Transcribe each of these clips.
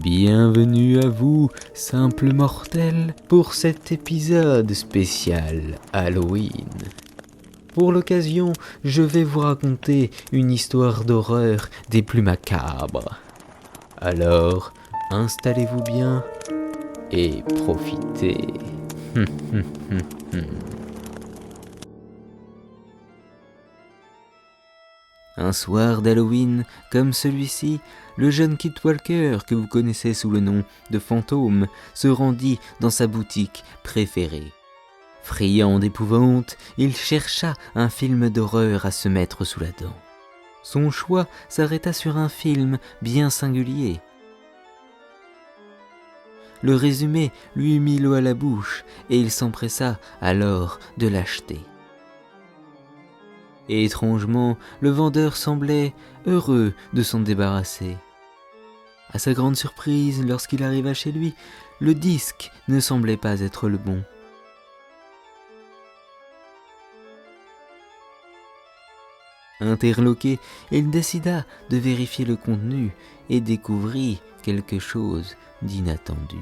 Bienvenue à vous, simples mortels, pour cet épisode spécial Halloween. Pour l'occasion, je vais vous raconter une histoire d'horreur des plus macabres. Alors, installez-vous bien et profitez. Un soir d'Halloween, comme celui-ci, le jeune Kit Walker, que vous connaissez sous le nom de Fantôme, se rendit dans sa boutique préférée. Friand d'épouvante, il chercha un film d'horreur à se mettre sous la dent. Son choix s'arrêta sur un film bien singulier. Le résumé lui mit l'eau à la bouche et il s'empressa alors de l'acheter. Et étrangement, le vendeur semblait heureux de s'en débarrasser. À sa grande surprise, lorsqu'il arriva chez lui, le disque ne semblait pas être le bon. Interloqué, il décida de vérifier le contenu et découvrit quelque chose d'inattendu.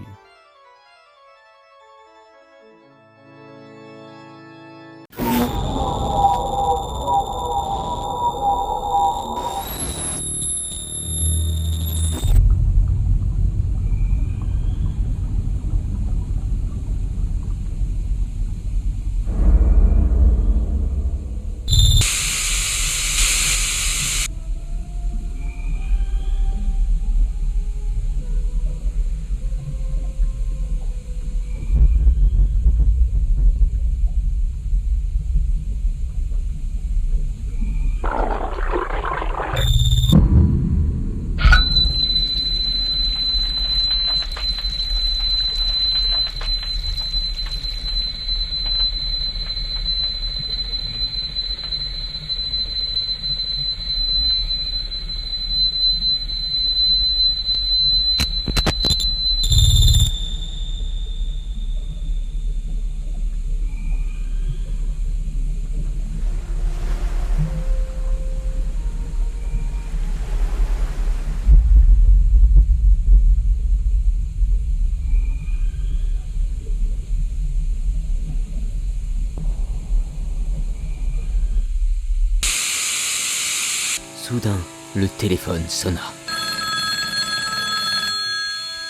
Soudain, le téléphone sonna.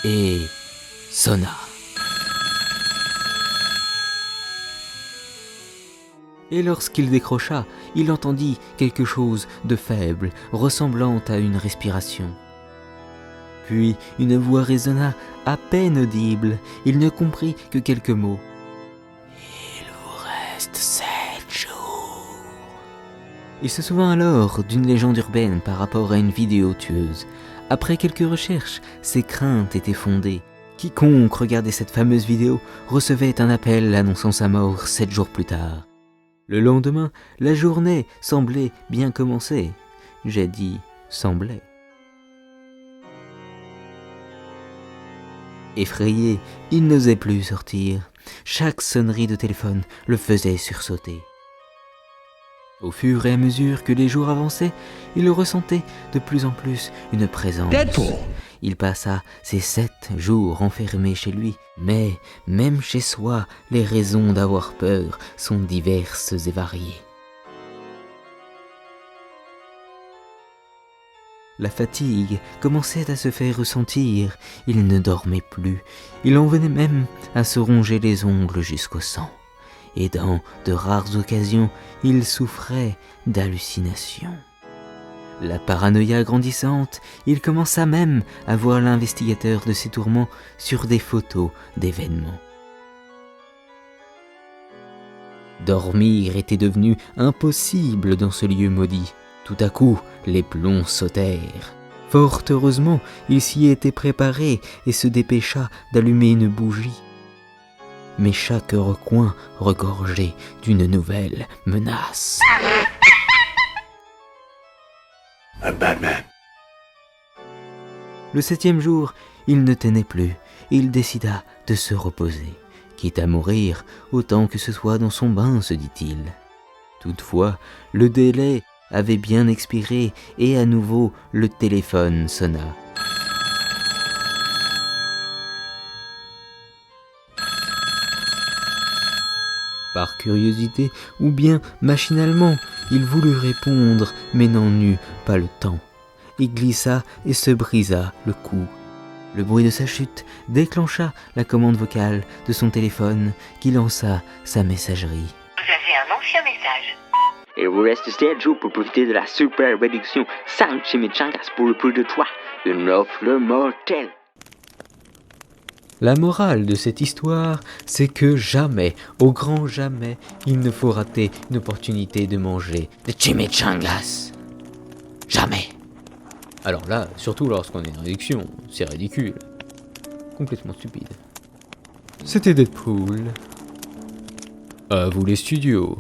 Et sonna. Et lorsqu'il décrocha, il entendit quelque chose de faible, ressemblant à une respiration. Puis une voix résonna, à peine audible. Il ne comprit que quelques mots. « Il vous reste 7 jours. » Il se souvint alors d'une légende urbaine par rapport à une vidéo tueuse. Après quelques recherches, ses craintes étaient fondées. Quiconque regardait cette fameuse vidéo recevait un appel annonçant sa mort 7 jours plus tard. Le lendemain, la journée semblait bien commencer. J'ai dit « semblait ». Effrayé, il n'osait plus sortir. Chaque sonnerie de téléphone le faisait sursauter. Au fur et à mesure que les jours avançaient, il ressentait de plus en plus une présence. Deadpool. Il passa ces 7 jours enfermé chez lui, mais même chez soi, les raisons d'avoir peur sont diverses et variées. La fatigue commençait à se faire ressentir, il ne dormait plus, il en venait même à se ronger les ongles jusqu'au sang. Et dans de rares occasions, il souffrait d'hallucinations. La paranoïa grandissante, il commença même à voir l'investigateur de ses tourments sur des photos d'événements. Dormir était devenu impossible dans ce lieu maudit. Tout à coup, les plombs sautèrent. Fort heureusement, il s'y était préparé et se dépêcha d'allumer une bougie. Mais chaque recoin regorgeait d'une nouvelle menace. I'm Batman. Le 7e jour, il ne tenait plus. Il décida de se reposer. Quitte à mourir, autant que ce soit dans son bain, se dit-il. Toutefois, le délai avait bien expiré et à nouveau le téléphone sonna. Par curiosité ou bien machinalement, il voulut répondre, mais n'en eut pas le temps. Il glissa et se brisa le cou. Le bruit de sa chute déclencha la commande vocale de son téléphone qui lança sa messagerie. Vous avez un ancien message. Il vous reste 7 jours pour profiter de la super réduction 5 chimichangas pour le prix de 3. Une offre mortelle. La morale de cette histoire, c'est que jamais, au grand jamais, il ne faut rater une opportunité de manger des chimichangas. Jamais. Alors là, surtout lorsqu'on est en réduction, c'est ridicule. Complètement stupide. C'était Deadpool. À vous les studios.